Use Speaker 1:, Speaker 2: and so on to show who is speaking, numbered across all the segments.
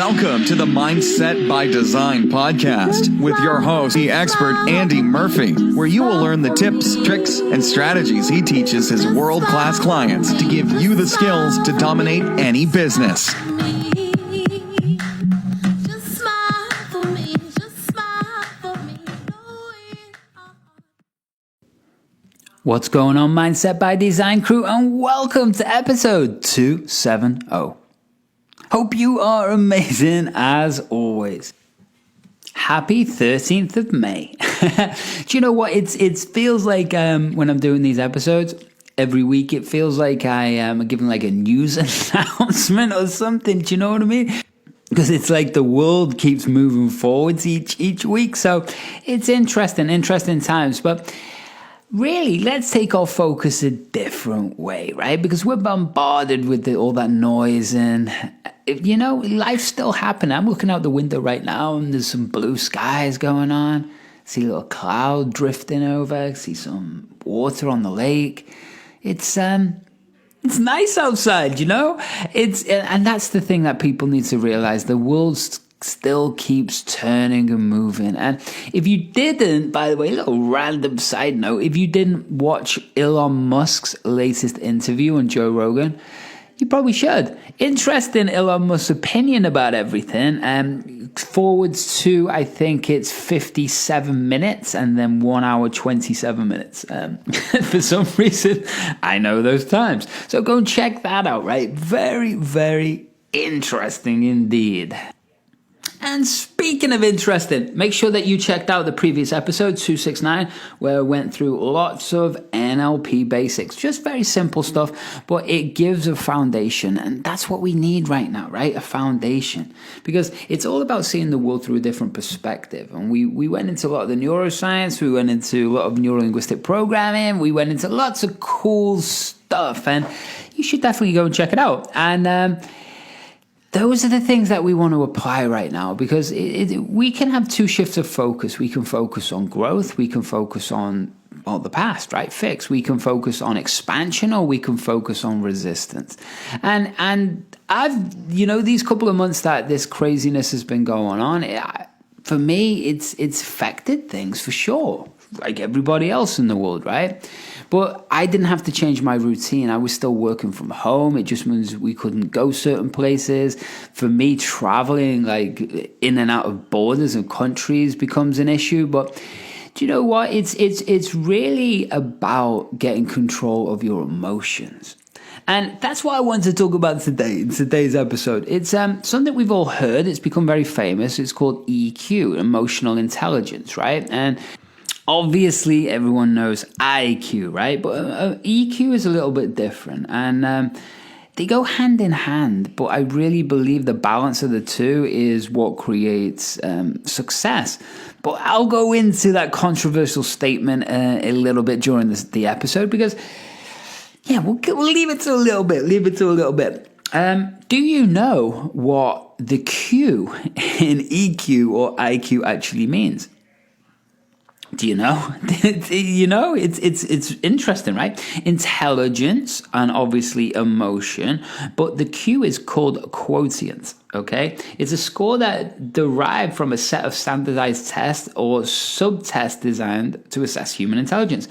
Speaker 1: Welcome to the Mindset by Design podcast with your host, the expert Andy Murphy, where you will learn the tips, tricks, and strategies he teaches his world-class clients to give you the skills to dominate any business.
Speaker 2: What's going on, Mindset by Design crew, and welcome to episode 270. Hope you are amazing as always. Happy 13th of May. Do you know what? It feels like when I'm doing these episodes every week, it feels like I am giving like a news announcement or something. Do you know what I mean? Because it's like the world keeps moving forwards each week. So it's interesting times. But really, let's take our focus a different way, right? Because we're bombarded with all that noise and, life's still happening. I'm looking out the window right now and there's some blue skies going on. See a little cloud drifting over. See some water on the lake. It's nice outside, and that's the thing that people need to realize. The world still keeps turning and moving. And if you didn't, by the way, a little random side note, if you didn't watch Elon Musk's latest interview on Joe Rogan, you probably should. Interesting Elon Musk's opinion about everything. Forwards to, I think it's 57 minutes and then 1 hour, 27 minutes. For some reason, I know those times. So go and check that out, right? Very, very interesting indeed. And speaking of interesting, make sure that you checked out the previous episode, 269, where I went through lots of NLP basics. Just very simple stuff, but it gives a foundation. And that's what we need right now, right? A foundation. Because it's all about seeing the world through a different perspective. And we went into a lot of the neuroscience. We went into a lot of neuro-linguistic programming. We went into lots of cool stuff. And you should definitely go and check it out. And those are the things that we want to apply right now, because we can have two shifts of focus. We can focus on growth. We can focus on the past, right? Fix. We can focus on expansion, or we can focus on resistance. And I've, these couple of months that this craziness has been going on, for me, it's affected things for sure, like everybody else in the world, right? But I didn't have to change my routine. I was still working from home. It just means we couldn't go certain places. For me, traveling like in and out of borders and countries becomes an issue. But do you know what? It's really about getting control of your emotions. And that's what I want to talk about today, in today's episode. It's something we've all heard. It's become very famous. It's called EQ, emotional intelligence, right? And obviously, everyone knows IQ, right? But EQ is a little bit different. And they go hand in hand. But I really believe the balance of the two is what creates success. But I'll go into that controversial statement a little bit during the episode, because, we'll leave it to a little bit. Do you know what the Q in EQ or IQ actually means? Do you know? It's interesting, right? Intelligence and obviously emotion, but the Q is called quotient, okay? It's a score that derived from a set of standardized tests or sub-tests designed to assess human intelligence.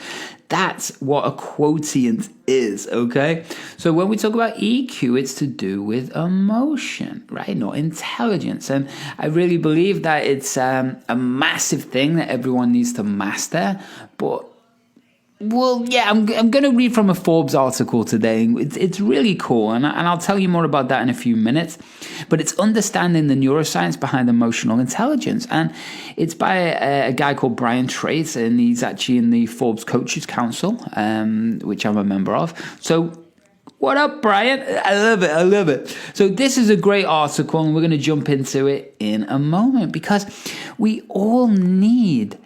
Speaker 2: That's what a quotient is, okay? So when we talk about EQ, it's to do with emotion, right? Not intelligence. And I really believe that it's a massive thing that everyone needs to master. But, I'm going to read from a Forbes article today. It's really cool, and I'll tell you more about that in a few minutes. But it's understanding the neuroscience behind emotional intelligence. And it's by a guy called Brian Trace, and he's actually in the Forbes Coaches Council, which I'm a member of. So what up, Brian? I love it. So this is a great article, and we're going to jump into it in a moment, because we all need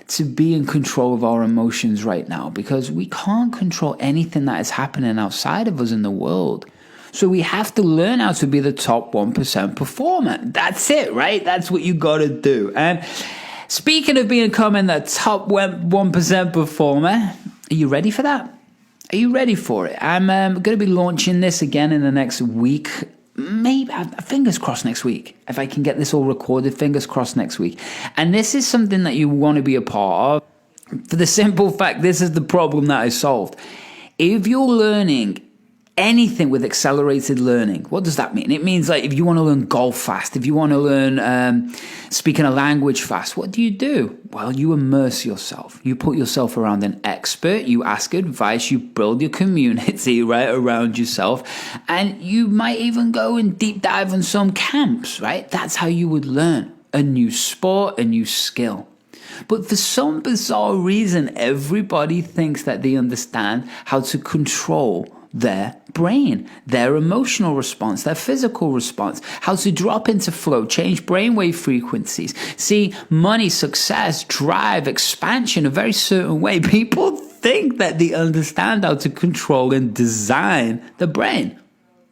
Speaker 2: to be in control of our emotions right now, because we can't control anything that is happening outside of us in the world. So we have to learn how to be the top 1% performer. That's it, right? That's what you got to do. And speaking of becoming the top 1% performer, are you ready for that? Are you ready for it? I'm going to be launching this again in the next week, maybe, fingers crossed next week. If I can get this all recorded, fingers crossed next week. And this is something that you want to be a part of. For the simple fact, this is the problem that I solved. If you're learning anything with accelerated learning, what does that mean? It means like if you want to learn golf fast, if you want to learn speaking a language fast, what do? Well, you immerse yourself. You put yourself around an expert, you ask advice, you build your community right around yourself, and you might even go and deep dive on some camps, right? That's how you would learn a new sport, a new skill. But for some bizarre reason, everybody thinks that they understand how to control their brain, their emotional response, their physical response, how to drop into flow, change brainwave frequencies, see money, success, drive, expansion a very certain way. People think that they understand how to control and design the brain.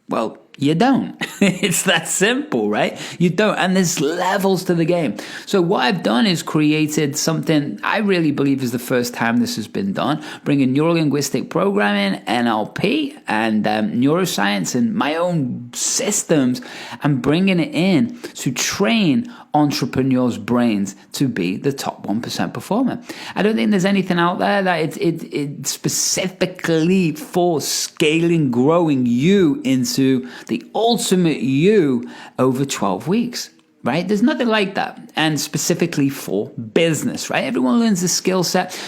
Speaker 2: Well, you don't. It's that simple, right? You don't. And there's levels to the game. So what I've done is created something I really believe is the first time this has been done, bringing neuro-linguistic programming, NLP, and neuroscience and my own systems and bringing it in to train entrepreneurs' brains to be the top 1% performer. I don't think there's anything out there that it's specifically for scaling, growing you into the ultimate you over 12 weeks, right? There's nothing like that. And specifically for business, right? Everyone learns a skill set,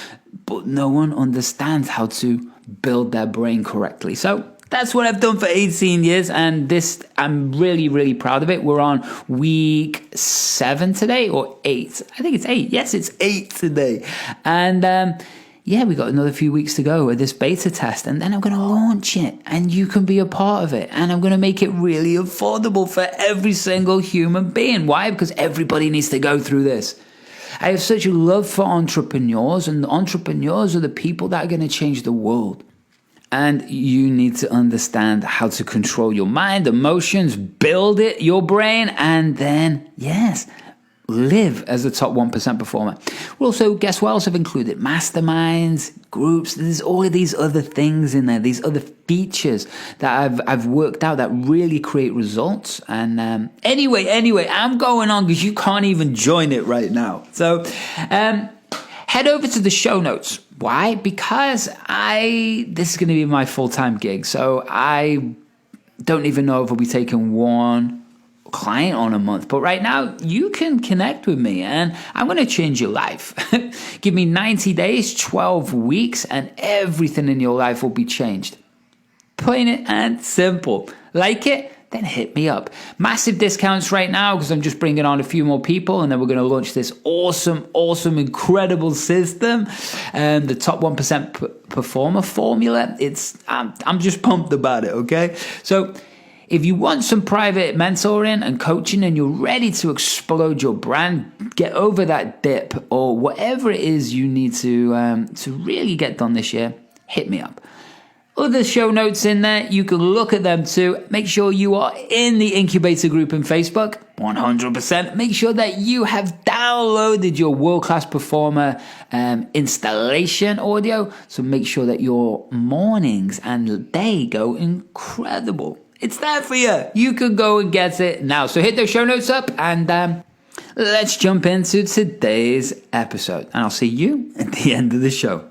Speaker 2: but no one understands how to build their brain correctly. So that's what I've done for 18 years, and this, I'm really, really proud of it. We're on week 7 today, or 8. I think it's 8. Yes, it's 8 today. And yeah, we got another few weeks to go with this beta test, and then I'm going to launch it, and you can be a part of it. And I'm going to make it really affordable for every single human being. Why? Because everybody needs to go through this. I have such a love for entrepreneurs, and entrepreneurs are the people that are going to change the world. And you need to understand how to control your mind, emotions, build it, your brain, and then, yes, live as a top 1% performer. We're also, guess what else I've included? Masterminds, groups. There's all of these other things in there, these other features that I've worked out that really create results. And anyway, I'm going on because you can't even join it right now. So head over to the show notes. Why? Because this is going to be my full-time gig. So I don't even know if I'll be taking one client on a month. But right now, you can connect with me and I'm going to change your life. Give me 90 days, 12 weeks, and everything in your life will be changed. Plain and simple. Like it? Then hit me up. Massive discounts right now because I'm just bringing on a few more people, and then we're going to launch this awesome, incredible system, the top 1% performer formula. I'm just pumped about it, okay? So if you want some private mentoring and coaching and you're ready to explode your brand, get over that dip or whatever it is you need to really get done this year, hit me up. Other show notes in there, you can look at them too. Make sure you are in the incubator group in Facebook, 100%. Make sure that you have downloaded your world-class performer installation audio. So make sure that your mornings and day go incredible. It's there for you. You can go and get it now. So hit those show notes up and let's jump into today's episode. And I'll see you at the end of the show.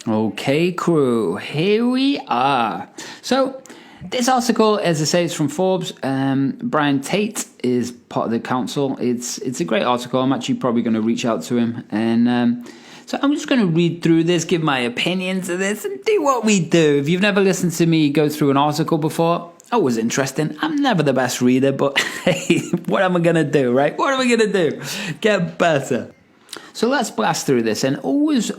Speaker 2: Okay, crew, here we are. So this article, as I say, is from Forbes. Brian Tate is part of the council. It's a great article. I'm actually probably going to reach out to him. And so I'm just going to read through this, give my opinions of this, and do what we do. If you've never listened to me go through an article before, always interesting. I'm never the best reader, but hey, what am I going to do, right? What am I going to do? Get better. So let's blast through this. And always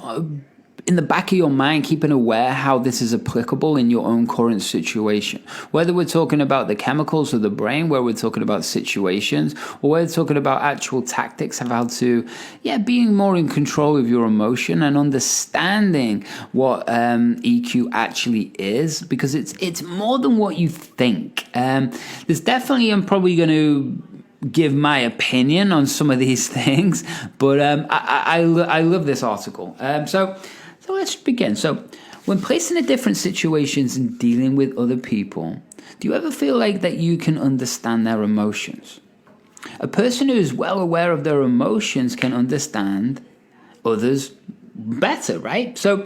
Speaker 2: in the back of your mind, keeping aware how this is applicable in your own current situation. Whether we're talking about the chemicals of the brain, where we're talking about situations, or we're talking about actual tactics of how to, being more in control of your emotion and understanding what EQ actually is, because it's more than what you think. There's definitely, I'm probably going to give my opinion on some of these things, but I love this article. So let's begin. So when placed in different situations and dealing with other people, do you ever feel like that you can understand their emotions? A person who is well aware of their emotions can understand others better, right? So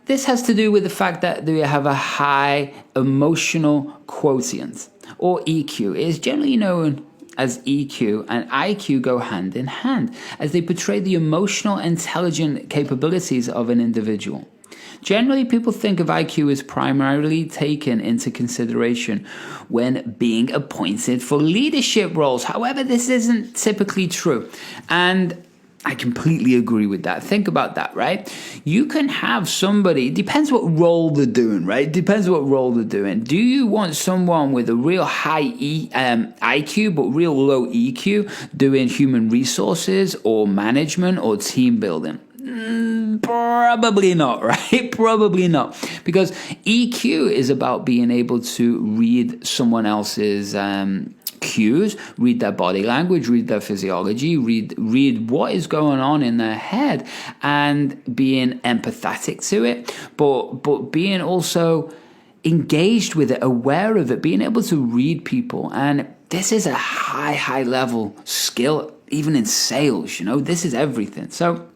Speaker 2: this has to do with the fact that they have a high emotional quotient, or EQ. It is generally known as EQ and IQ go hand in hand, as they portray the emotional intelligent capabilities of an individual. Generally, people think of IQ as primarily taken into consideration when being appointed for leadership roles. However, this isn't typically true, and I completely agree with that. Think about that, right? You can have somebody, it depends what role they're doing, right? It depends what role they're doing. Do you want someone with a real high IQ but real low EQ doing human resources or management or team building? Probably not, right? Probably not. Because EQ is about being able to read someone else's cues, read their body language, read their physiology, read what is going on in their head, and being empathetic to it, but being also engaged with it, aware of it, being able to read people. And this is a high level skill, even in sales, this is everything. So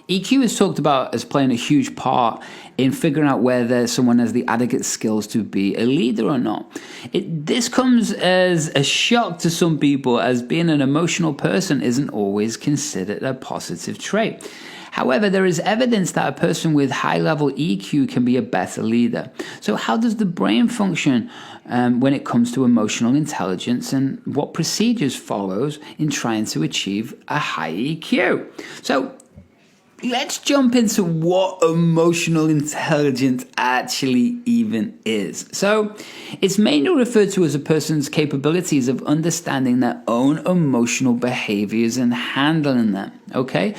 Speaker 2: EQ is talked about as playing a huge part in figuring out whether someone has the adequate skills to be a leader or not. This comes as a shock to some people, as being an emotional person isn't always considered a positive trait. However, there is evidence that a person with high-level EQ can be a better leader. So how does the brain function when it comes to emotional intelligence, and what procedures follows in trying to achieve a high EQ? So let's jump into what emotional intelligence actually even is. So it's mainly referred to as a person's capabilities of understanding their own emotional behaviors and handling them, okay?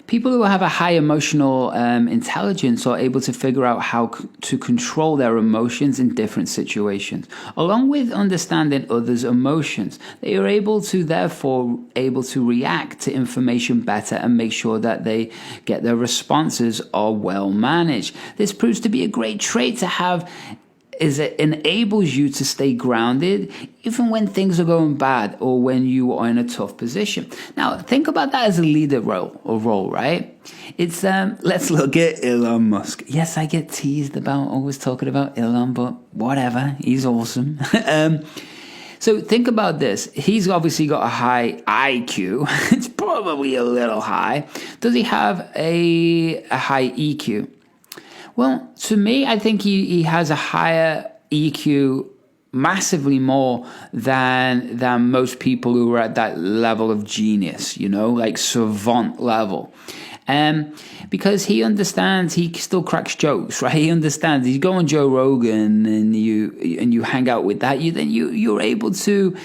Speaker 2: People who have a high emotional intelligence are able to figure out how to control their emotions in different situations. Along with understanding others' emotions, they are therefore able to react to information better and make sure that they get their responses are well managed. This proves to be a great trait to have, is it enables you to stay grounded even when things are going bad or when you are in a tough position. Now, think about that as a leader role, right? It's let's look at Elon Musk. Yes, I get teased about always talking about Elon, but whatever, he's awesome. So think about this. He's obviously got a high IQ. It's probably a little high. Does he have a high EQ? Well, to me, I think he has a higher EQ, massively more than most people who are at that level of genius, like savant level. Because he understands, he still cracks jokes, right? He understands. You go on Joe Rogan and you hang out with that, you're able to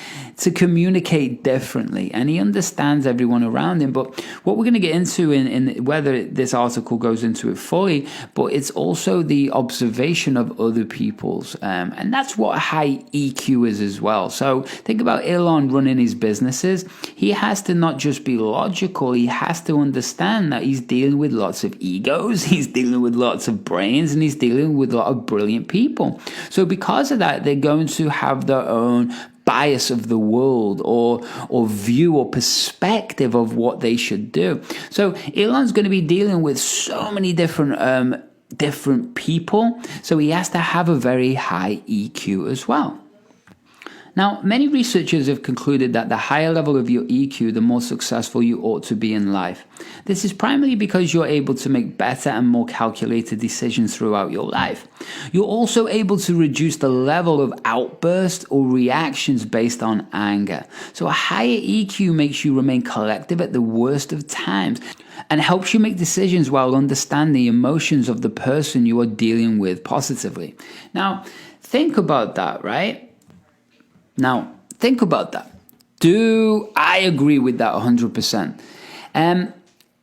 Speaker 2: communicate differently, and he understands everyone around him. But what we're going to get into in whether this article goes into it fully, but it's also the observation of other people's, and that's what high EQ is as well. So think about Elon running his businesses. He has to not just be logical, he has to understand that he's dealing with lots of egos, he's dealing with lots of brains, and he's dealing with a lot of brilliant people. So because of that, they're going to have their own bias of the world or view or perspective of what they should do. So Elon's going to be dealing with so many different people, so he has to have a very high EQ as well. Now, many researchers have concluded that the higher level of your EQ, the more successful you ought to be in life. This is primarily because you're able to make better and more calculated decisions throughout your life. You're also able to reduce the level of outbursts or reactions based on anger. So a higher EQ makes you remain collective at the worst of times and helps you make decisions while understanding the emotions of the person you are dealing with positively. Now, think about that, right? Now, think about that. Do I agree with that 100%?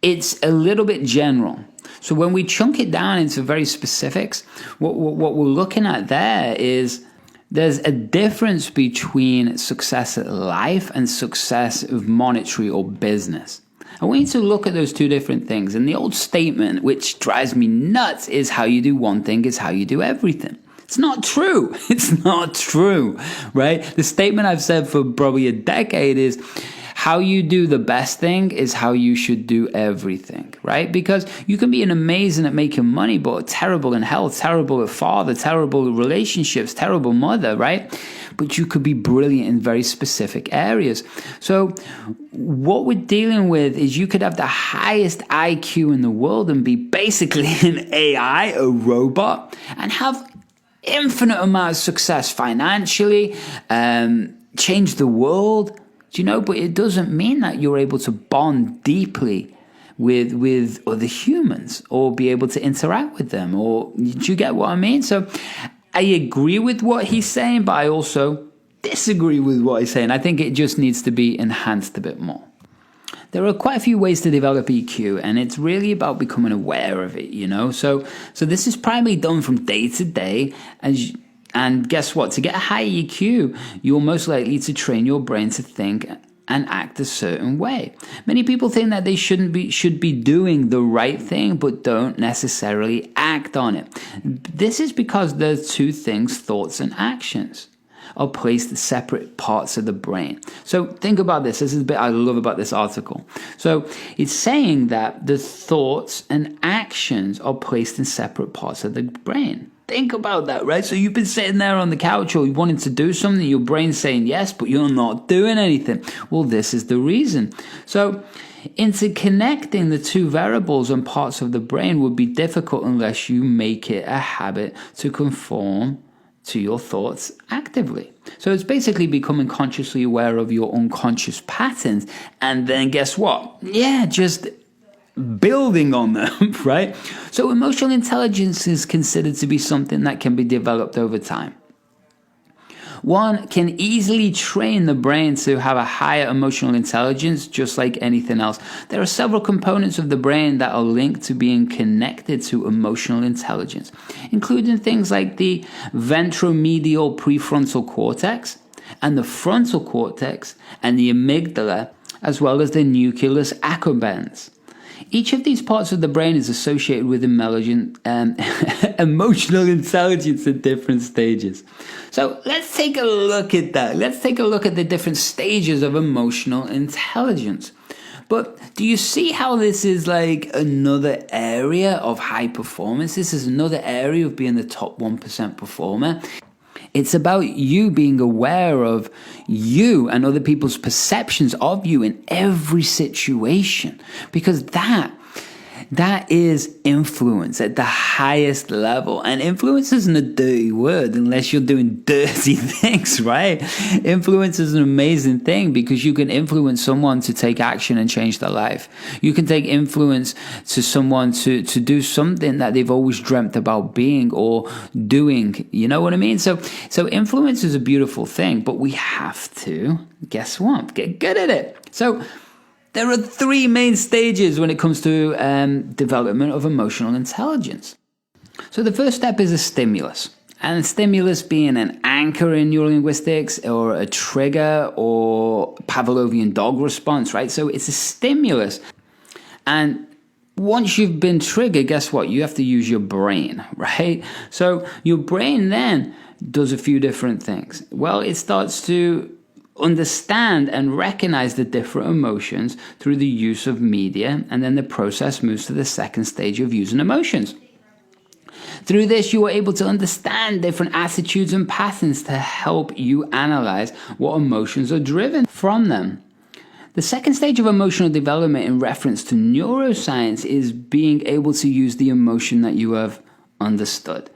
Speaker 2: It's a little bit general. So when we chunk it down into very specifics, what we're looking at there is there's a difference between success at life and success of monetary or business. I want you to look at those two different things. And the old statement, which drives me nuts, is how you do one thing is how you do everything. It's not true. It's not true, right? The statement I've said for probably a decade is how you do the best thing is how you should do everything, right? Because you can be amazing at making money, but terrible in health, terrible at father, terrible at relationships, terrible mother, right? But you could be brilliant in very specific areas. So what we're dealing with is you could have the highest IQ in the world and be basically an AI, a robot, and have infinite amount of success financially, change the world, but it doesn't mean that you're able to bond deeply with other humans or be able to interact with them. Or do you get what I mean? So I agree with what he's saying, but I also disagree with what he's saying. I think it just needs to be enhanced a bit more. There are quite a few ways to develop EQ, and it's really about becoming aware of it, So this is primarily done from day to day, and guess what? To get a high EQ, you're most likely to train your brain to think and act a certain way. Many people think that they should be doing the right thing, but don't necessarily act on it. This is because there's two things, thoughts and actions, are placed in separate parts of the brain. So think about this. This is the bit I love about this article. So it's saying that the thoughts and actions are placed in separate parts of the brain. Think about that, right? So you've been sitting there on the couch or you wanted to do something, your brain's saying yes, but you're not doing anything. Well, this is the reason. So interconnecting the two variables and parts of the brain would be difficult unless you make it a habit to conform to your thoughts actively. So it's basically becoming consciously aware of your unconscious patterns. And then guess what? Yeah, just building on them, right? So emotional intelligence is considered to be something that can be developed over time. One can easily train the brain to have a higher emotional intelligence, just like anything else. There are several components of the brain that are linked to being connected to emotional intelligence, including things like the ventromedial prefrontal cortex and the frontal cortex and the amygdala, as well as the nucleus accumbens. Each of these parts of the brain is associated with emotional intelligence at different stages. So let's take a look at that. Let's take a look at the different stages of emotional intelligence. But do you see how this is like another area of high performance? This is another area of being the top 1% performer. It's about you being aware of you and other people's perceptions of you in every situation, because that is influence at the highest level. And influence isn't a dirty word unless you're doing dirty things, right? Influence is an amazing thing because you can influence someone to take action and change their life. You can take influence to someone to do something that they've always dreamt about being or doing. You know what I mean? So influence is a beautiful thing, but we have to, guess what? Get good at it. So there are three main stages when it comes to development of emotional intelligence. So the first step is a stimulus. And a stimulus being an anchor in neurolinguistics or a trigger or Pavlovian dog response, right? So it's a stimulus. And once you've been triggered, guess what? You have to use your brain, right? So your brain then does a few different things. Well, it starts to understand and recognize the different emotions through the use of media, and then the process moves to the second stage of using emotions. Through this, you are able to understand different attitudes and patterns to help you analyze what emotions are driven from them. The second stage of emotional development in reference to neuroscience is being able to use the emotion that you have understood.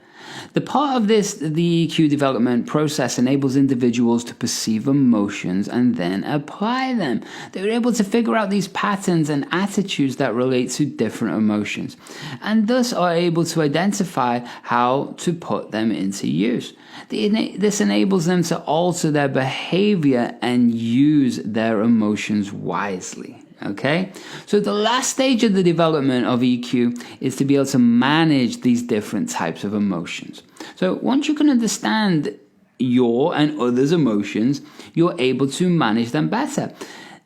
Speaker 2: The part of this, the EQ development process, enables individuals to perceive emotions and then apply them. They're able to figure out these patterns and attitudes that relate to different emotions, and thus are able to identify how to put them into use. This enables them to alter their behavior and use their emotions wisely. Okay, so the last stage of the development of EQ is to be able to manage these different types of emotions. So once you can understand your and others' emotions, you're able to manage them better.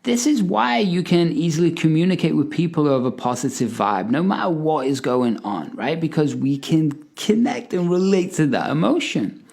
Speaker 2: This is why you can easily communicate with people who have a positive vibe, no matter what is going on, right? Because we can connect and relate to that emotion.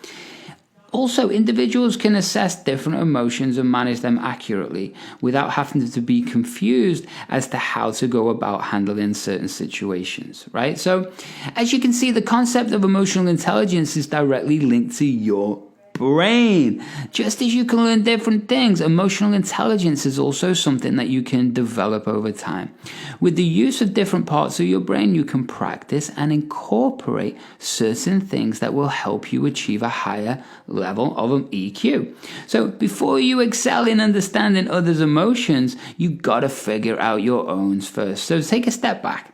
Speaker 2: Also, individuals can assess different emotions and manage them accurately without having to be confused as to how to go about handling certain situations, right? So, as you can see, the concept of emotional intelligence is directly linked to your brain. Just as you can learn different things, emotional intelligence is also something that you can develop over time. With the use of different parts of your brain, you can practice and incorporate certain things that will help you achieve a higher level of EQ. So before you excel in understanding others' emotions, you gotta figure out your own first. So take a step back.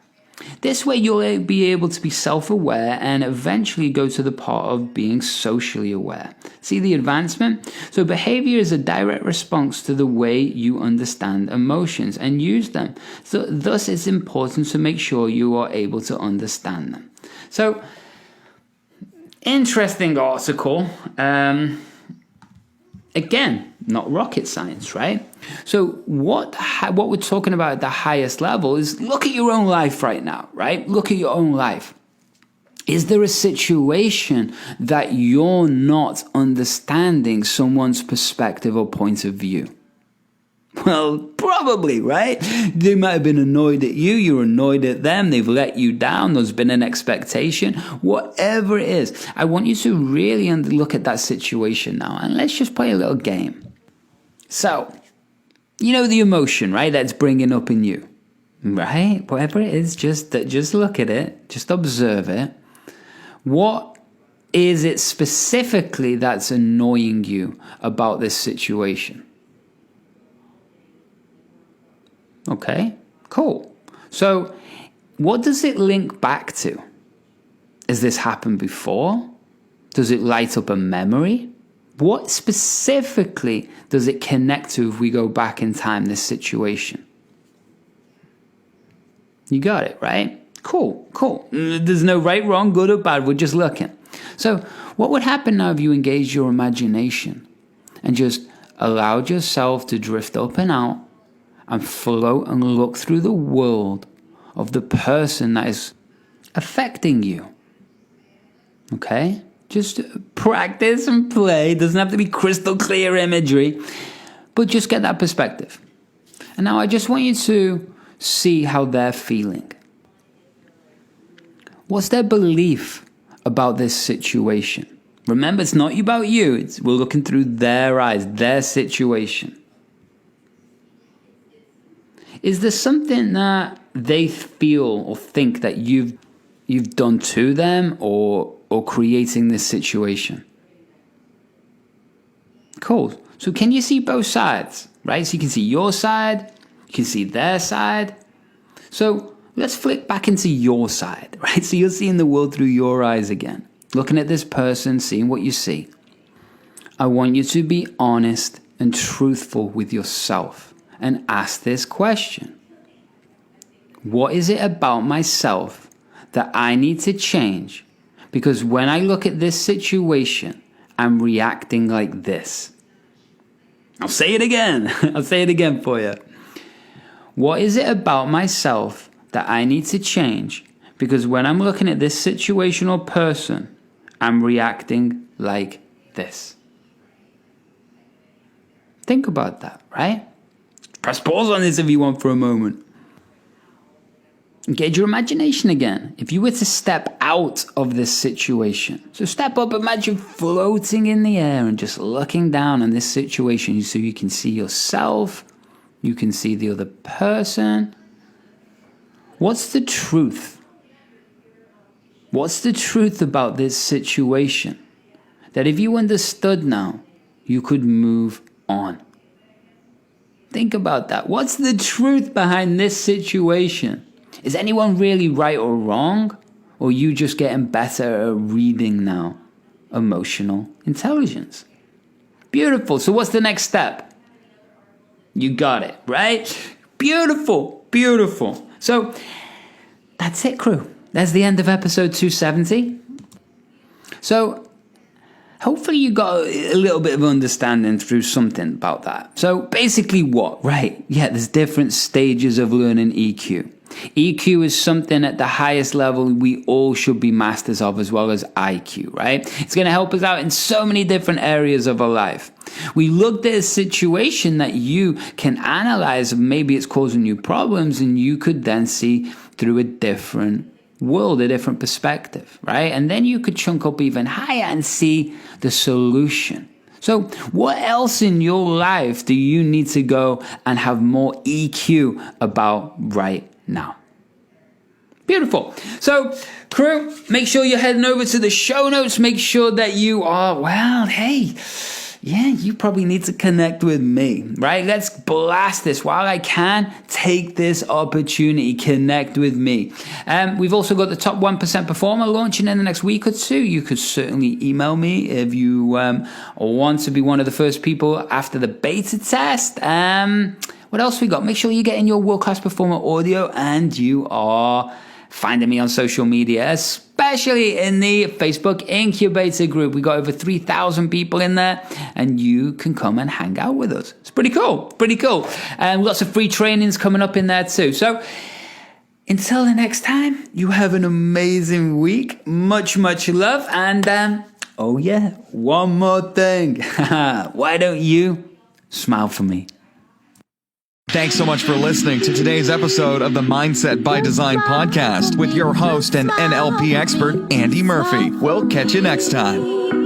Speaker 2: This way you'll be able to be self-aware and eventually go to the part of being socially aware. See the advancement? So behavior is a direct response to the way you understand emotions and use them. So thus it's important to make sure you are able to understand them. So, interesting article. Again, not rocket science, right? So what we're talking about at the highest level is look at your own life right now, right? Look at your own life. Is there a situation that you're not understanding someone's perspective or point of view? Well, probably, right? They might have been annoyed at you, you're annoyed at them, they've let you down, there's been an expectation, whatever it is. I want you to really look at that situation now, and let's just play a little game. So, you know the emotion, right, that's bringing up in you, right? Whatever it is, just look at it, just observe it. What is it specifically that's annoying you about this situation? Okay, cool. So what does it link back to? Has this happened before? Does it light up a memory? What specifically does it connect to if we go back in time, this situation? You got it, right? Cool. There's no right, wrong, good or bad. We're just looking. So what would happen now if you engaged your imagination and just allowed yourself to drift up and out and float and look through the world of the person that is affecting you? Okay? Just practice and play. It doesn't have to be crystal clear imagery, but just get that perspective. And now I just want you to see how they're feeling. What's their belief about this situation? Remember, it's not about you. We're looking through their eyes, their situation. Is there something that they feel or think that you've done to them or creating this situation? Cool. So can you see both sides, right? So you can see your side, you can see their side. So let's flick back into your side, right? So you're seeing the world through your eyes again. Looking at this person, seeing what you see. I want you to be honest and truthful with yourself and ask this question. What is it about myself that I need to change? Because when I look at this situation, I'm reacting like this. I'll say it again. I'll say it again for you. What is it about myself that I need to change? Because when I'm looking at this situation or person, I'm reacting like this. Think about that, right? Press pause on this if you want for a moment. Engage your imagination again. If you were to step out of this situation, so step up, imagine floating in the air and just looking down on this situation so you can see yourself, you can see the other person. What's the truth? What's the truth about this situation? That if you understood now, you could move on. Think about that. What's the truth behind this situation? Is anyone really right or wrong? Or are you just getting better at reading now? Emotional intelligence. Beautiful. So what's the next step? You got it, right? Beautiful, beautiful. So that's it, crew. That's the end of episode 270. So hopefully you got a little bit of understanding through something about that. So basically what? Right. Yeah, there's different stages of learning EQ. EQ is something at the highest level we all should be masters of, as well as IQ, right? It's going to help us out in so many different areas of our life. We looked at a situation that you can analyze, maybe it's causing you problems, and you could then see through a different world, a different perspective, right? And then you could chunk up even higher and see the solution. So what else in your life do you need to go and have more EQ about right now? Beautiful. So, crew, make sure you're heading over to the show notes. Make sure that you are, well, hey, yeah, you probably need to connect with me, right? Let's blast this while I can. Take this opportunity, connect with me. We've also got the top 1% performer launching in the next week or two. You could certainly email me if you want to be one of the first people after the beta test. What else we got? Make sure you're getting your world-class performer audio, and you are finding me on social media, especially in the Facebook Incubator group. We got over 3,000 people in there, and you can come and hang out with us. It's pretty cool, pretty cool. And lots of free trainings coming up in there too. So until the next time, you have an amazing week. Much, much love. And oh yeah, one more thing. Why don't you smile for me?
Speaker 1: Thanks so much for listening to today's episode of the Mindset by Design podcast with your host and NLP expert, Andy Murphy. We'll catch you next time.